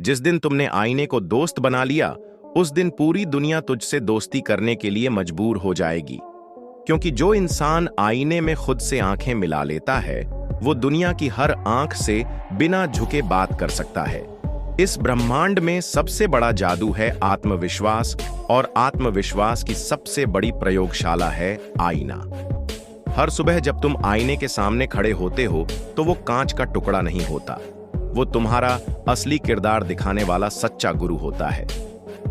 जिस दिन तुमने आईने को दोस्त बना लिया, उस दिन पूरी दुनिया तुझसे दोस्ती करने के लिए मजबूर हो जाएगी। क्योंकि जो इंसान आईने में खुद से आंखें मिला लेता है, वो दुनिया की हर आंख से बिना झुके बात कर सकता है। इस ब्रह्मांड में सबसे बड़ा जादू है आत्मविश्वास, और आत्मविश्वास की सबसे बड़ी प्रयोगशाला है आईना। हर सुबह जब तुम आईने के सामने खड़े होते हो, तो वो कांच का टुकड़ा नहीं होता, वो तुम्हारा असली किरदार दिखाने वाला सच्चा गुरु होता है।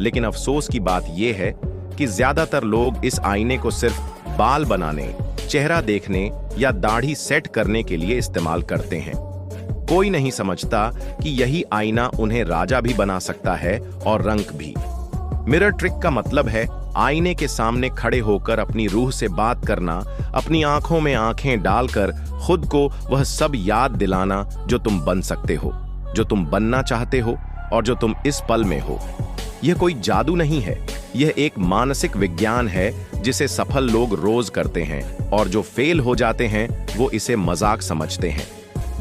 लेकिन अफसोस की बात यह है कि ज्यादातर लोग इस आईने को सिर्फ बाल बनाने, चेहरा देखने या दाढ़ी सेट करने के लिए इस्तेमाल करते हैं। कोई नहीं समझता कि यही आईना उन्हें राजा भी बना सकता है, और रंक भी। मिरर ट्रिक का मतलब है आईने के सामने खड़े होकर अपनी रूह से बात करना, अपनी आंखों में आंखें डालकर खुद को वह सब याद दिलाना जो तुम बन सकते हो, जो तुम बनना चाहते हो और जो तुम इस पल में हो। यह कोई जादू नहीं है, यह एक मानसिक विज्ञान है जिसे सफल लोग रोज करते हैं, और जो फेल हो जाते हैं वो इसे मजाक समझते हैं।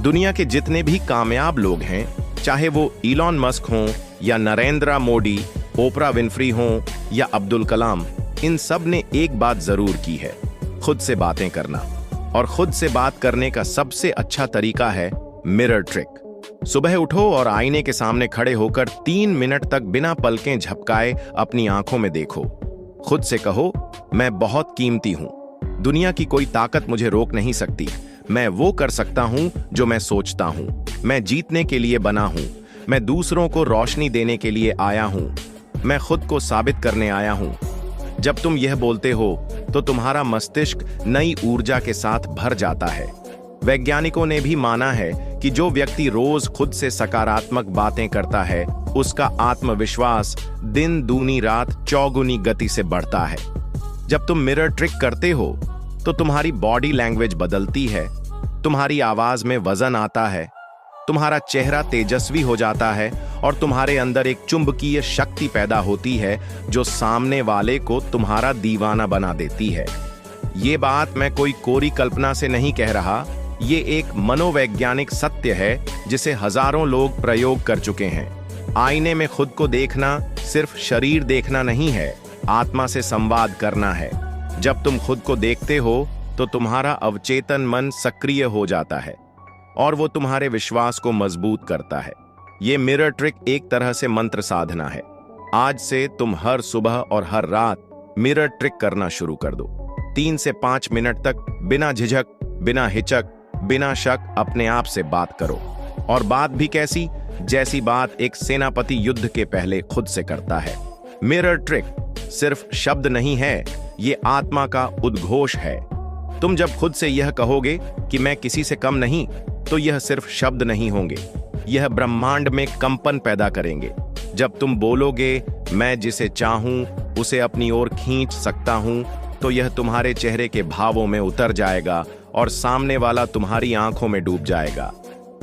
दुनिया के जितने भी कामयाब लोग हैं, चाहे वो इलॉन मस्क हों या नरेंद्र मोदी, ओपरा विनफ्री हों या अब्दुल कलाम, इन सब ने एक बात जरूर की है, खुद से बातें करना। और खुद से बात करने का सबसे अच्छा तरीका है मिरर ट्रिक। सुबह उठो और आईने के सामने खड़े होकर 3 मिनट तक बिना पलकें झपकाए अपनी आंखों में देखो। खुद से कहो, मैं बहुत कीमती हूं, दुनिया की कोई ताकत मुझे रोक नहीं सकती, मैं वो कर सकता हूं जो मैं सोचता हूं, मैं जीतने के लिए बना हूं, मैं दूसरों को रोशनी देने के लिए आया हूं, मैं खुद को साबित करने आया हूं। जब तुम यह बोलते हो तो तुम्हारा मस्तिष्क नई ऊर्जा के साथ भर जाता है। वैज्ञानिकों ने भी माना है कि जो व्यक्ति रोज खुद से सकारात्मक बातें करता है, उसका आत्मविश्वास दिन दूनी रात चौगुनी गति से बढ़ता है। जब तुम मिरर ट्रिक करते हो तो तुम्हारी बॉडी लैंग्वेज बदलती है, तुम्हारी आवाज में वजन आता है, तुम्हारा चेहरा तेजस्वी हो जाता है, और तुम्हारे अंदर एक चुंबकीय शक्ति पैदा होती है जो सामने वाले को तुम्हारा दीवाना बना देती है। ये बात मैं कोई कोरी कल्पना से नहीं कह रहा, ये एक मनोवैज्ञानिक सत्य है जिसे हजारों लोग प्रयोग कर चुके हैं। आईने में खुद को देखना सिर्फ शरीर देखना नहीं है, आत्मा से संवाद करना है। जब तुम खुद को देखते हो तो तुम्हारा अवचेतन मन सक्रिय हो जाता है, और वो तुम्हारे विश्वास को मजबूत करता है। ये मिरर ट्रिक एक तरह से मंत्र साधना है। आज से तुम हर सुबह और हर रात मिरर ट्रिक करना शुरू कर दो। 3 से 5 मिनट तक बिना झिझक, बिना हिचक, बिना शक अपने आप से बात करो। और बात भी कैसी, जैसी बात एक सेनापति युद्ध के पहले खुद से करता है। मिरर ट्रिक सिर्फ शब्द नहीं है, ये आत्मा का उद्घोष है। तुम जब खुद से यह कहोगे कि मैं किसी से कम नहीं, तो यह सिर्फ शब्द नहीं होंगे, यह ब्रह्मांड में कंपन पैदा करेंगे। जब तुम बोलोगे मैं जिसे चाहूं उसे अपनी ओर खींच सकता हूं, तो यह तुम्हारे चेहरे के भावों में उतर जाएगा और सामने वाला तुम्हारी आंखों में डूब जाएगा।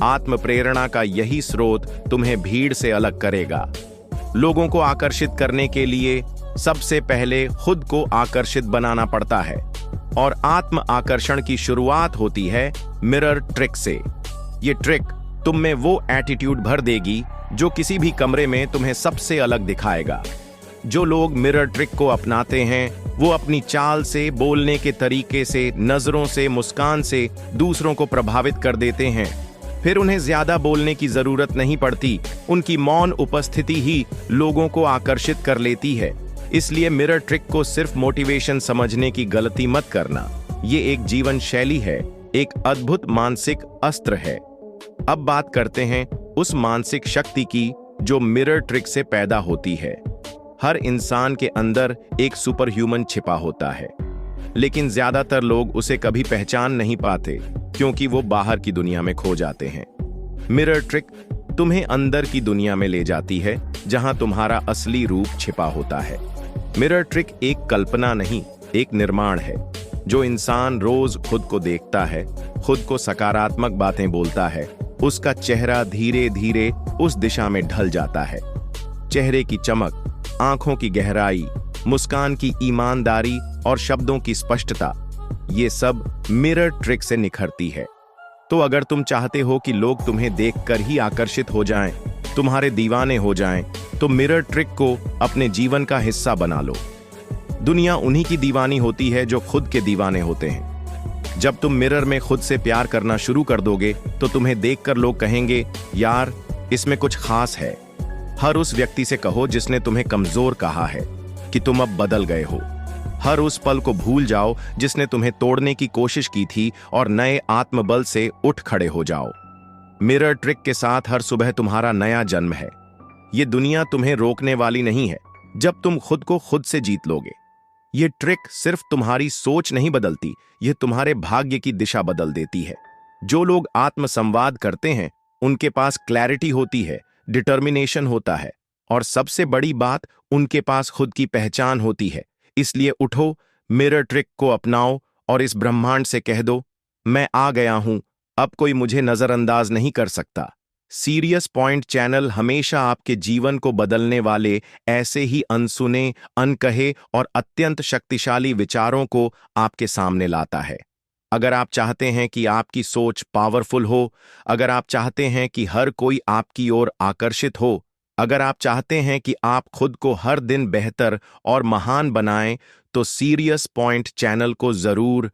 आत्म प्रेरणा का यही स्रोत तुम्हें भीड़ से अलग करेगा। लोगों को आकर्षित करने के लिए सबसे पहले खुद को आकर्षित बनाना पड़ता है, और आत्म आकर्षण की शुरुआत होती है मिरर ट्रिक से। ये ट्रिक तुम में वो एटीट्यूड भर देगी जो किसी भी कमरे में तुम्हें सबसे अलग दिखाएगा। जो लोग मिरर ट्रिक को अपनाते हैं, वो अपनी चाल से, बोलने के तरीके से, नजरों से, मुस्कान से दूसरों को प्रभावित कर देते हैं। फिर उन्हें ज्यादा बोलने की जरूरत नहीं पड़ती, उनकी मौन उपस्थिति ही लोगों को आकर्षित कर लेती है। इसलिए मिरर ट्रिक को सिर्फ मोटिवेशन समझने की गलती मत करना। ये एक जीवन शैली है, एक अद्भुत मानसिक अस्त्र है। अब बात करते हैं उस मानसिक शक्ति की जो मिरर ट्रिक से पैदा होती है। हर इंसान के अंदर एक सुपर ह्यूमन छिपा होता है, लेकिन ज्यादातर लोग उसे कभी पहचान नहीं पाते क्योंकि वो बाहर की दुनिया में खो जाते हैं। मिरर ट्रिक तुम्हें अंदर की दुनिया में ले जाती है जहां तुम्हारा असली रूप छिपा होता है। मिरर ट्रिक एक कल्पना नहीं, एक निर्माण है। जो इंसान रोज खुद को देखता है, खुद को सकारात्मक बातें बोलता है, उसका चेहरा धीरे धीरे उस दिशा में ढल जाता है। चेहरे की चमक, आंखों की गहराई, मुस्कान की ईमानदारी और शब्दों की स्पष्टता, ये सब मिरर ट्रिक से निखरती है। तो अगर तुम चाहते हो कि लोग तुम्हें देखकर ही आकर्षित हो जाएं, तुम्हारे दीवाने हो जाएं, तो मिरर ट्रिक को अपने जीवन का हिस्सा बना लो। दुनिया उन्हीं की दीवानी होती है जो खुद के दीवाने होते हैं। जब तुम मिरर में खुद से प्यार करना शुरू कर दोगे तो तुम्हें देखकर लोग कहेंगे, यार इसमें कुछ खास है। हर उस व्यक्ति से कहो जिसने तुम्हें कमजोर कहा है कि तुम अब बदल गए हो। हर उस पल को भूल जाओ जिसने तुम्हें तोड़ने की कोशिश की थी और नए आत्मबल से उठ खड़े हो जाओ। मिरर ट्रिक के साथ हर सुबह तुम्हारा नया जन्म है। ये दुनिया तुम्हें रोकने वाली नहीं है जब तुम खुद को खुद से जीत लोगे। ये ट्रिक सिर्फ तुम्हारी सोच नहीं बदलती, ये तुम्हारे भाग्य की दिशा बदल देती है। जो लोग आत्मसंवाद करते हैं उनके पास क्लैरिटी होती है, डिटर्मिनेशन होता है और सबसे बड़ी बात, उनके पास खुद की पहचान होती है। इसलिए उठो, मिरर ट्रिक को अपनाओ और इस ब्रह्मांड से कह दो, मैं आ गया हूं, अब कोई मुझे नजरअंदाज नहीं कर सकता। सीरियस पॉइंट चैनल हमेशा आपके जीवन को बदलने वाले ऐसे ही अनसुने, अनकहे और अत्यंत शक्तिशाली विचारों को आपके सामने लाता है। अगर आप चाहते हैं कि आपकी सोच पावरफुल हो, अगर आप चाहते हैं कि हर कोई आपकी ओर आकर्षित हो, अगर आप चाहते हैं कि आप खुद को हर दिन बेहतर और महान बनाएं, तो सीरियस पॉइंट चैनल को जरूर